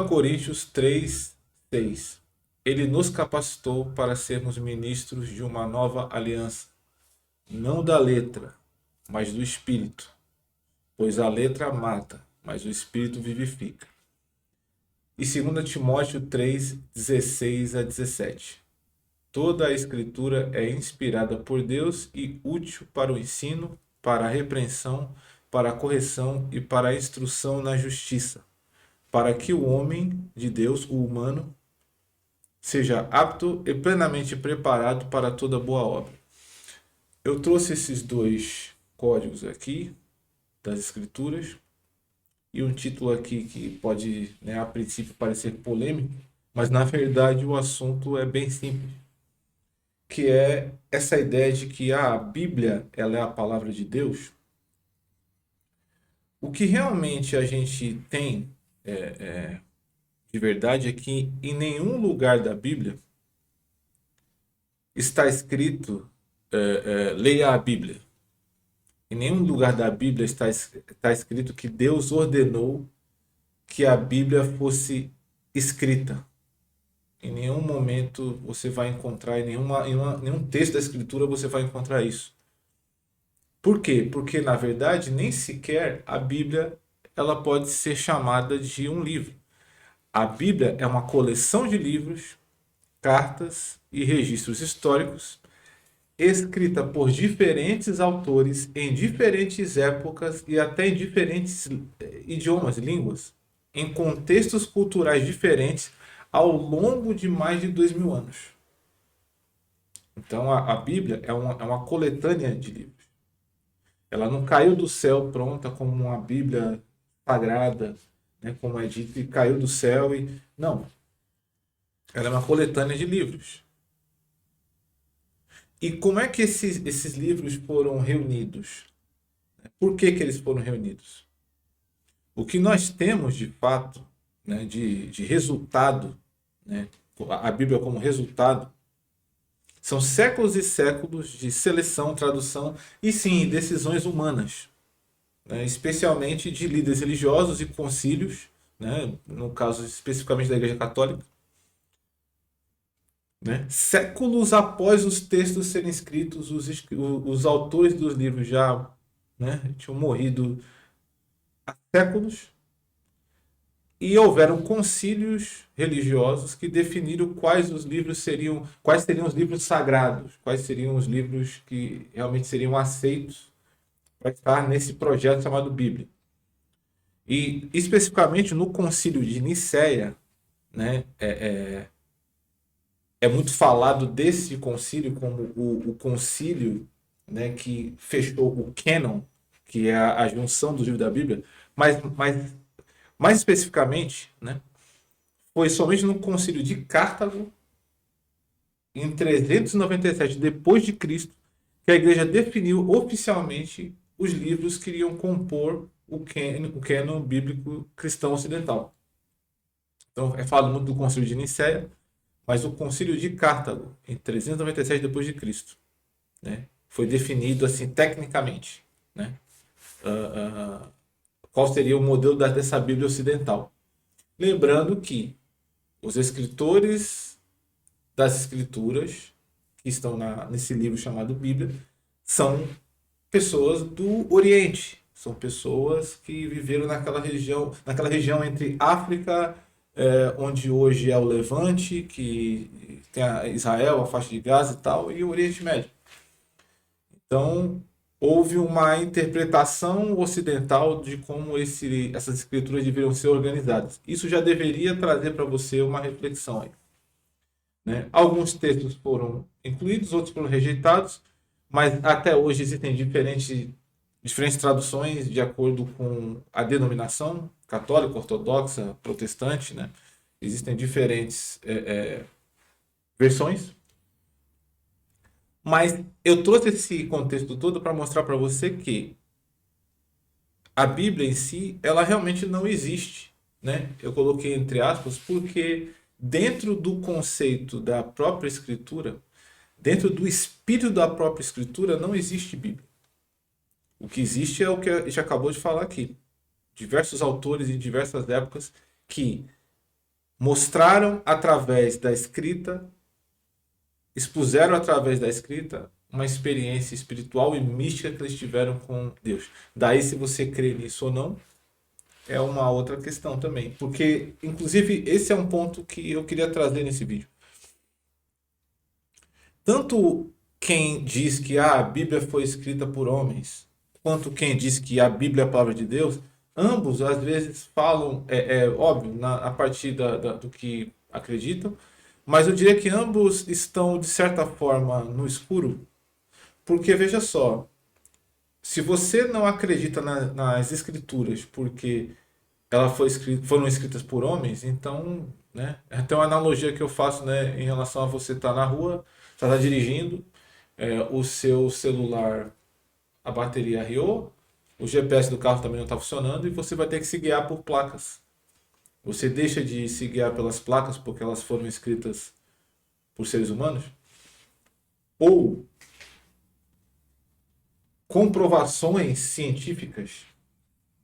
Coríntios 3:6. Ele nos capacitou para sermos ministros de uma nova aliança, não da letra, mas do Espírito. Pois a letra mata, mas o Espírito vivifica. E 2 Timóteo 3:16 a 17. Toda a Escritura é inspirada por Deus e útil para o ensino, para a repreensão, para a correção e para a instrução na justiça, para que o homem de Deus, o humano, seja apto e plenamente preparado para toda boa obra. Eu trouxe esses dois códigos aqui das Escrituras e um título aqui que pode, né, a princípio parecer polêmico, mas na verdade o assunto é bem simples, que é essa ideia de que a Bíblia ela é a palavra de Deus. O que realmente a gente tem de verdade é que em nenhum lugar da Bíblia está escrito leia a Bíblia. Em nenhum lugar da Bíblia está escrito que Deus ordenou que a Bíblia fosse escrita. Em nenhum momento você vai encontrar, nenhum texto da Escritura você vai encontrar isso. Por quê? Porque, na verdade, nem sequer a Bíblia ela pode ser chamada de um livro. A Bíblia é uma coleção de livros, cartas e registros históricos escrita por diferentes autores em diferentes épocas e até em diferentes idiomas, línguas, em contextos culturais diferentes ao longo de mais de 2000 anos. Então a Bíblia é uma coletânea de livros. Ela não caiu do céu pronta como uma Bíblia sagrada, né, como é dito, e caiu do céu e. Não. Ela é uma coletânea de livros. E como é que esses livros foram reunidos? Por que eles foram reunidos? O que nós temos de fato, né, de resultado, né, a Bíblia como resultado, são séculos e séculos de seleção, tradução e sim, decisões humanas, né, especialmente de líderes religiosos e concílios, né, no caso especificamente da Igreja Católica, né, séculos após os textos serem escritos, os autores dos livros já, né, tinham morrido há séculos. E houveram concílios religiosos que definiram quais seriam os livros sagrados, quais seriam os livros que realmente seriam aceitos para estar nesse projeto chamado Bíblia. E especificamente no Concílio de Nicéia, né, é muito falado desse concílio como o concílio, né, que fechou o cânon, que é a junção dos livros da Bíblia, mas mais especificamente, né, foi somente no Concílio de Cartago, em 397 depois de Cristo, que a Igreja definiu oficialmente os livros que iriam compor o cânon bíblico cristão ocidental. Então, é falado muito do Concílio de Nicéia, mas o Concílio de Cartago, em 397 depois de Cristo, né, foi definido assim tecnicamente, né, qual seria o modelo dessa Bíblia ocidental. Lembrando que os escritores das Escrituras, que estão nesse livro chamado Bíblia, são pessoas do Oriente. São pessoas que viveram naquela região entre África, onde hoje é o Levante, que tem Israel, a faixa de Gaza e tal, e o Oriente Médio. Então, houve uma interpretação ocidental de como essas escrituras deveriam ser organizadas. Isso já deveria trazer para você uma reflexão aí, né? Alguns textos foram incluídos, outros foram rejeitados, mas até hoje existem diferentes traduções de acordo com a denominação católica, ortodoxa, protestante, né? Existem diferentes versões, mas eu trouxe esse contexto todo para mostrar para você que a Bíblia em si, ela realmente não existe, né? Eu coloquei entre aspas porque dentro do conceito da própria Escritura, dentro do espírito da própria Escritura, não existe Bíblia. O que existe é o que a gente acabou de falar aqui. Diversos autores em diversas épocas que mostraram através da escrita, expuseram através da escrita uma experiência espiritual e mística que eles tiveram com Deus. Daí, se você crê nisso ou não, é uma outra questão também. Porque, inclusive, esse é um ponto que eu queria trazer nesse vídeo. Tanto quem diz que a Bíblia foi escrita por homens, quanto quem diz que a Bíblia é a palavra de Deus, ambos às vezes falam, óbvio, a partir do que acreditam, mas eu diria que ambos estão, de certa forma, no escuro, porque veja só, se você não acredita nas escrituras porque foram escritas por homens, então, né, tem uma analogia que eu faço, né, em relação a você estar na rua, está dirigindo, o seu celular, a bateria arriou, o GPS do carro também não está funcionando e você vai ter que se guiar por placas. Você deixa de se guiar pelas placas porque elas foram escritas por seres humanos? Ou comprovações científicas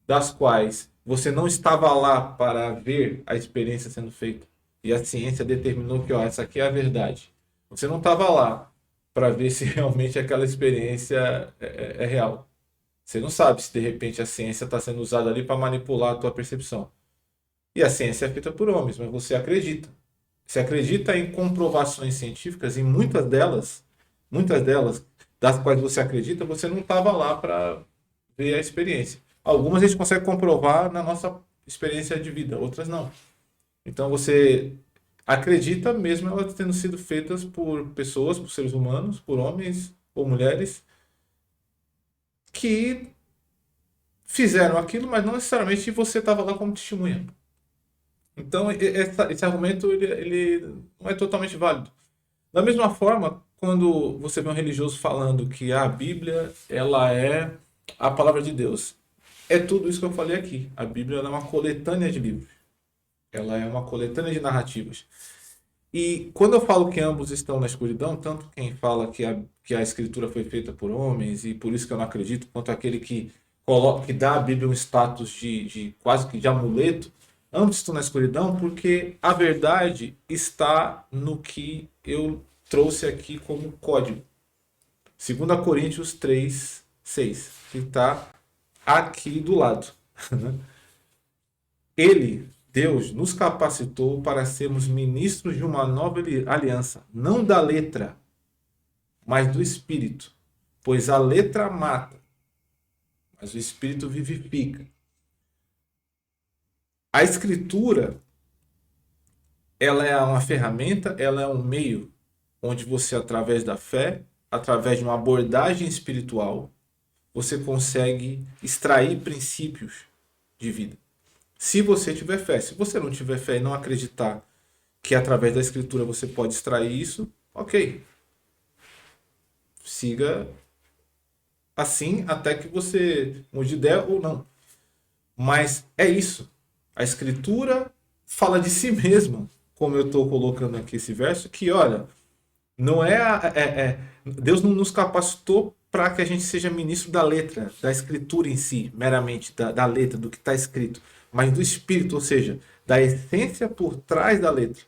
das quais você não estava lá para ver a experiência sendo feita e a ciência determinou que, ó, essa aqui é a verdade. Você não estava lá para ver se realmente aquela experiência é real. Você não sabe se de repente a ciência está sendo usada ali para manipular a tua percepção. E a ciência é feita por homens, mas você acredita. Você acredita em comprovações científicas e muitas delas, das quais você acredita, você não estava lá para ver a experiência. Algumas a gente consegue comprovar na nossa experiência de vida, outras não. Então você acredita mesmo elas tendo sido feitas por pessoas, por seres humanos, por homens ou mulheres que fizeram aquilo, mas não necessariamente você estava lá como testemunha. Então esse argumento ele não é totalmente válido. Da mesma forma, quando você vê um religioso falando que a Bíblia ela é a palavra de Deus, é tudo isso que eu falei aqui. A Bíblia ela é uma coletânea de livros. Ela é uma coletânea de narrativas. E quando eu falo que ambos estão na escuridão, tanto quem fala que a escritura foi feita por homens e por isso que eu não acredito, quanto aquele que coloca, que dá à Bíblia um status de quase que de amuleto, ambos estão na escuridão porque a verdade está no que eu trouxe aqui como código. 2 Coríntios 3:6, que está aqui do lado. Ele, Deus, nos capacitou para sermos ministros de uma nova aliança, não da letra, mas do Espírito. Pois a letra mata, mas o Espírito vivifica. A Escritura, ela é uma ferramenta, ela é um meio onde você, através da fé, através de uma abordagem espiritual, você consegue extrair princípios de vida. Se você tiver fé. Se você não tiver fé e não acreditar que através da escritura você pode extrair isso, ok. Siga assim até que você mude ideia ou não. Mas é isso. A escritura fala de si mesma, como eu estou colocando aqui esse verso, que olha, não Deus não nos capacitou para que a gente seja ministro da letra, da escritura em si, meramente, da letra, do que está escrito, mas do espírito, ou seja, da essência por trás da letra,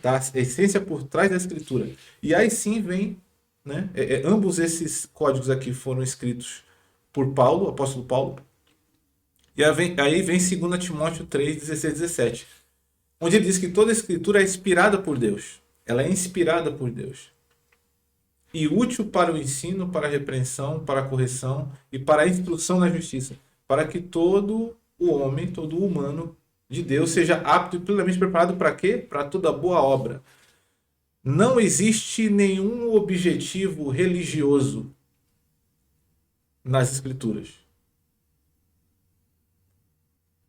da essência por trás da escritura. E aí sim vem, né? Ambos esses códigos aqui foram escritos por Paulo, o apóstolo Paulo, e aí vem 2 Timóteo 3:16-17, onde ele diz que toda a escritura é inspirada por Deus. Ela é inspirada por Deus. E útil para o ensino, para a repreensão, para a correção e para a instrução na justiça, para que todo o homem, todo o humano de Deus seja apto e plenamente preparado para quê? Para toda boa obra. Não existe nenhum objetivo religioso nas Escrituras.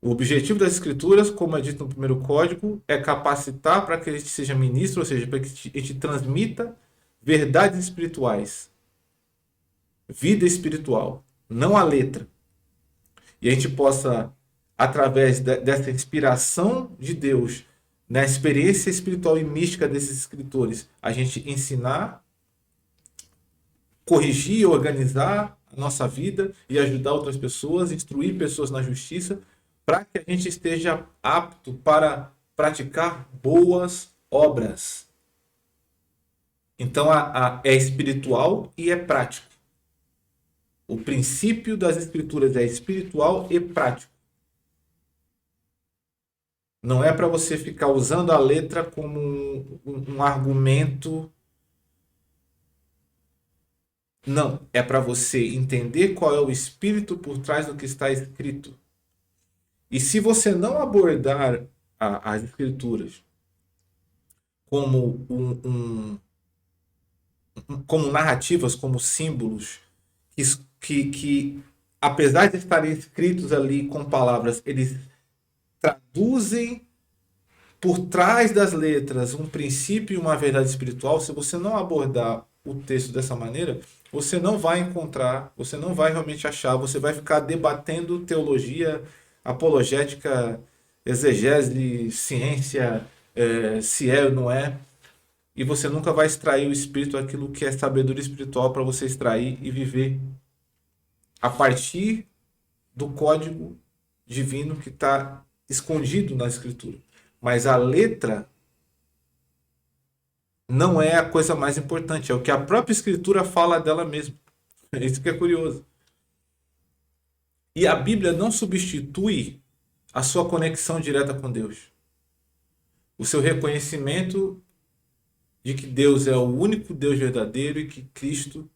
O objetivo das Escrituras, como é dito no primeiro código, é capacitar para que a gente seja ministro, ou seja, para que a gente transmita verdades espirituais, vida espiritual, não a letra. E a gente possa, através dessa inspiração de Deus, na experiência espiritual e mística desses escritores, a gente ensinar, corrigir, organizar a nossa vida e ajudar outras pessoas, instruir pessoas na justiça, para que a gente esteja apto para praticar boas obras. Então é espiritual e é prático. O princípio das escrituras é espiritual e prático. Não é para você ficar usando a letra como um argumento. Não, é para você entender qual é o espírito por trás do que está escrito. E se você não abordar as escrituras como como narrativas, como símbolos, que apesar de estarem escritos ali com palavras, eles traduzem por trás das letras um princípio e uma verdade espiritual. Se você não abordar o texto dessa maneira, você não vai encontrar, você não vai realmente achar, você vai ficar debatendo teologia, apologética, exegese, ciência, se é ou não é, e você nunca vai extrair o espírito, aquilo que é sabedoria espiritual para você extrair e viver a partir do código divino que está escondido na escritura. Mas a letra não é a coisa mais importante, é o que a própria escritura fala dela mesma. É isso que é curioso. E a Bíblia não substitui a sua conexão direta com Deus. O seu reconhecimento de que Deus é o único Deus verdadeiro e que Cristo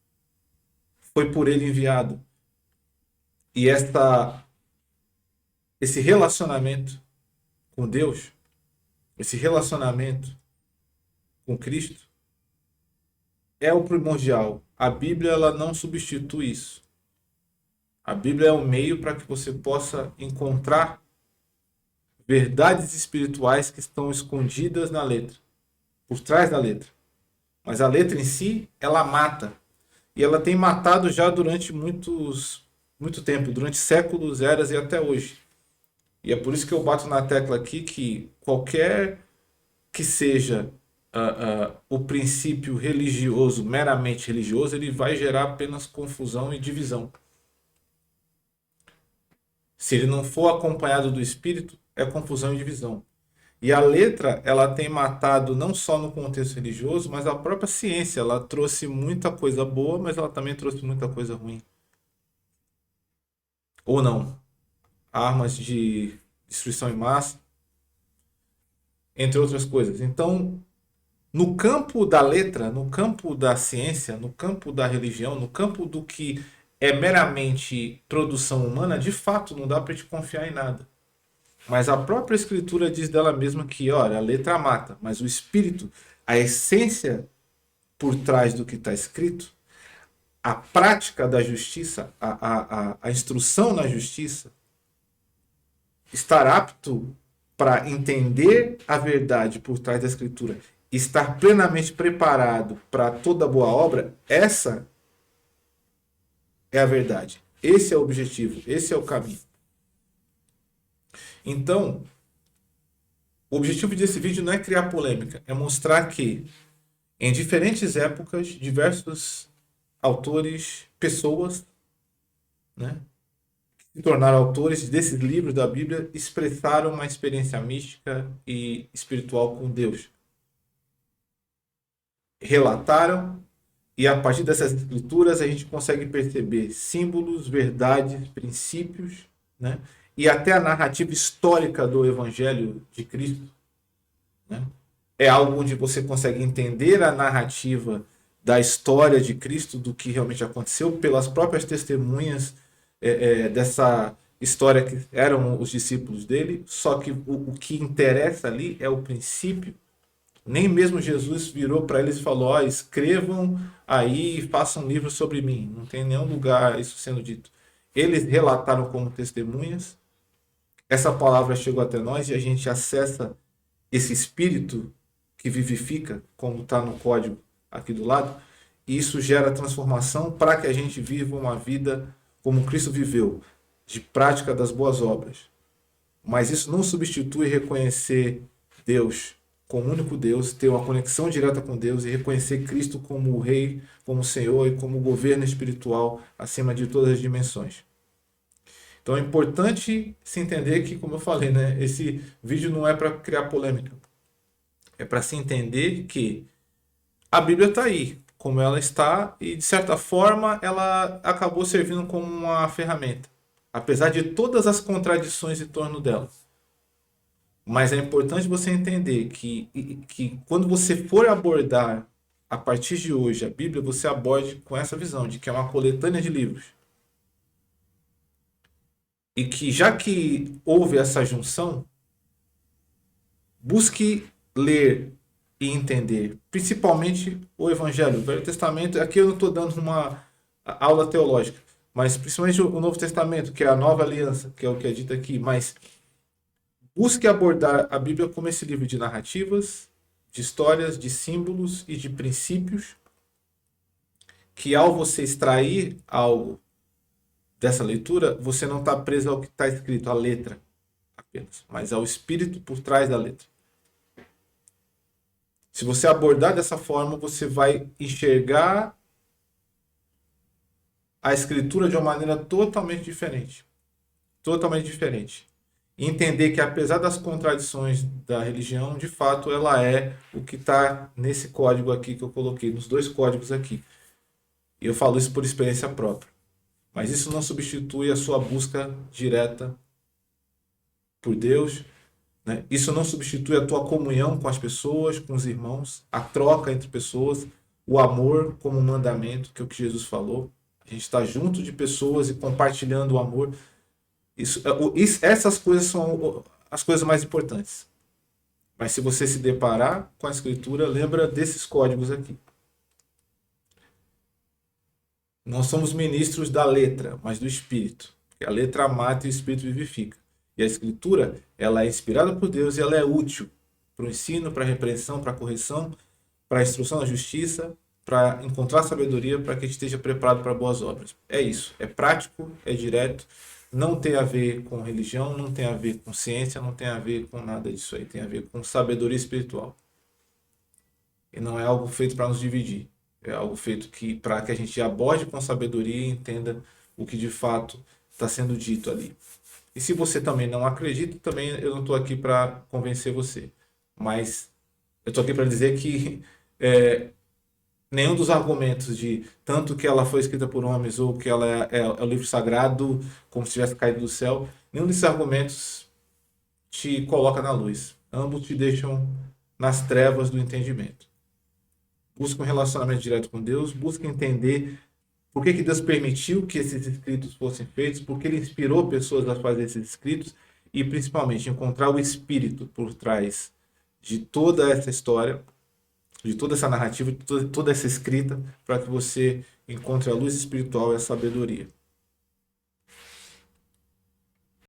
foi por ele enviado. E esse relacionamento com Deus, esse relacionamento com Cristo, é o primordial. A Bíblia ela não substitui isso. A Bíblia é o meio para que você possa encontrar verdades espirituais que estão escondidas na letra, por trás da letra. Mas a letra em si, ela mata. E ela tem matado já durante muito tempo, durante séculos, eras e até hoje. E é por isso que eu bato na tecla aqui que qualquer que seja o princípio religioso, meramente religioso, ele vai gerar apenas confusão e divisão. Se ele não for acompanhado do espírito, é confusão e divisão. E a letra, ela tem matado não só no contexto religioso, mas a própria ciência. Ela trouxe muita coisa boa, mas ela também trouxe muita coisa ruim. Ou não. Armas de destruição em massa, entre outras coisas. Então, no campo da letra, no campo da ciência, no campo da religião, no campo do que é meramente produção humana, de fato não dá para te confiar em nada. Mas a própria escritura diz dela mesma que, olha, a letra mata, mas o espírito, a essência por trás do que está escrito, a prática da justiça, a instrução na justiça, estar apto para entender a verdade por trás da escritura, estar plenamente preparado para toda boa obra, essa é a verdade. Esse é o objetivo, esse é o caminho. Então, o objetivo desse vídeo não é criar polêmica, é mostrar que em diferentes épocas, diversos autores, pessoas, né, que se tornaram autores desses livros da Bíblia, expressaram uma experiência mística e espiritual com Deus. Relataram, e a partir dessas escrituras a gente consegue perceber símbolos, verdades, princípios, né, e até a narrativa histórica do Evangelho de Cristo, né? É algo onde você consegue entender a narrativa da história de Cristo, do que realmente aconteceu, pelas próprias testemunhas dessa história que eram os discípulos dele. Só que o que interessa ali é o princípio. Nem mesmo Jesus virou para eles e falou: ó, escrevam aí e façam um livro sobre mim. Não tem nenhum lugar isso sendo dito. Eles relataram como testemunhas. Essa palavra chegou até nós e a gente acessa esse espírito que vivifica, como está no código aqui do lado, e isso gera transformação para que a gente viva uma vida como Cristo viveu, de prática das boas obras. Mas isso não substitui reconhecer Deus como único Deus, ter uma conexão direta com Deus e reconhecer Cristo como o Rei, como o Senhor e como o governo espiritual acima de todas as dimensões. Então é importante se entender que, como eu falei, né, esse vídeo não é para criar polêmica. É para se entender que a Bíblia está aí, como ela está, e de certa forma ela acabou servindo como uma ferramenta, apesar de todas as contradições em torno dela. Mas é importante você entender que quando você for abordar a partir de hoje a Bíblia, você aborde com essa visão de que é uma coletânea de livros. E que já que houve essa junção, busque ler e entender, principalmente o Evangelho. O Velho Testamento, aqui eu não estou dando uma aula teológica, mas principalmente o Novo Testamento, que é a nova aliança, que é o que é dito aqui, mas busque abordar a Bíblia como esse livro de narrativas, de histórias, de símbolos e de princípios, que ao você extrair algo dessa leitura, você não está preso ao que está escrito, à letra apenas, mas ao espírito por trás da letra. Se você abordar dessa forma, você vai enxergar a escritura de uma maneira totalmente diferente. Totalmente diferente. E entender que apesar das contradições da religião, de fato ela é o que está nesse código aqui que eu coloquei, nos dois códigos aqui. E eu falo isso por experiência própria. Mas isso não substitui a sua busca direta por Deus, né? Isso não substitui a tua comunhão com as pessoas, com os irmãos, a troca entre pessoas, o amor como um mandamento, que é o que Jesus falou. A gente está junto de pessoas e compartilhando o amor. Essas coisas são as coisas mais importantes. Mas se você se deparar com a Escritura, lembra desses códigos aqui. Nós somos ministros da letra, mas do Espírito. Porque a letra mata e o Espírito vivifica. E a Escritura, ela é inspirada por Deus e ela é útil para o ensino, para a repreensão, para a correção, para a instrução na justiça, para encontrar sabedoria, para que a gente esteja preparado para boas obras. É isso. É prático, é direto, não tem a ver com religião, não tem a ver com ciência, não tem a ver com nada disso aí. Tem a ver com sabedoria espiritual. E não é algo feito para nos dividir. É algo feito para que a gente aborde com sabedoria e entenda o que de fato está sendo dito ali. E se você também não acredita, também eu não estou aqui para convencer você. Mas eu estou aqui para dizer que nenhum dos argumentos de tanto que ela foi escrita por homens ou que ela é o livro sagrado, como se tivesse caído do céu, nenhum desses argumentos te coloca na luz. Ambos te deixam nas trevas do entendimento. Busca um relacionamento direto com Deus, busca entender por que Deus permitiu que esses escritos fossem feitos, por que Ele inspirou pessoas a fazer esses escritos e, principalmente, encontrar o Espírito por trás de toda essa história, de toda essa narrativa, de toda essa escrita, para que você encontre a luz espiritual e a sabedoria.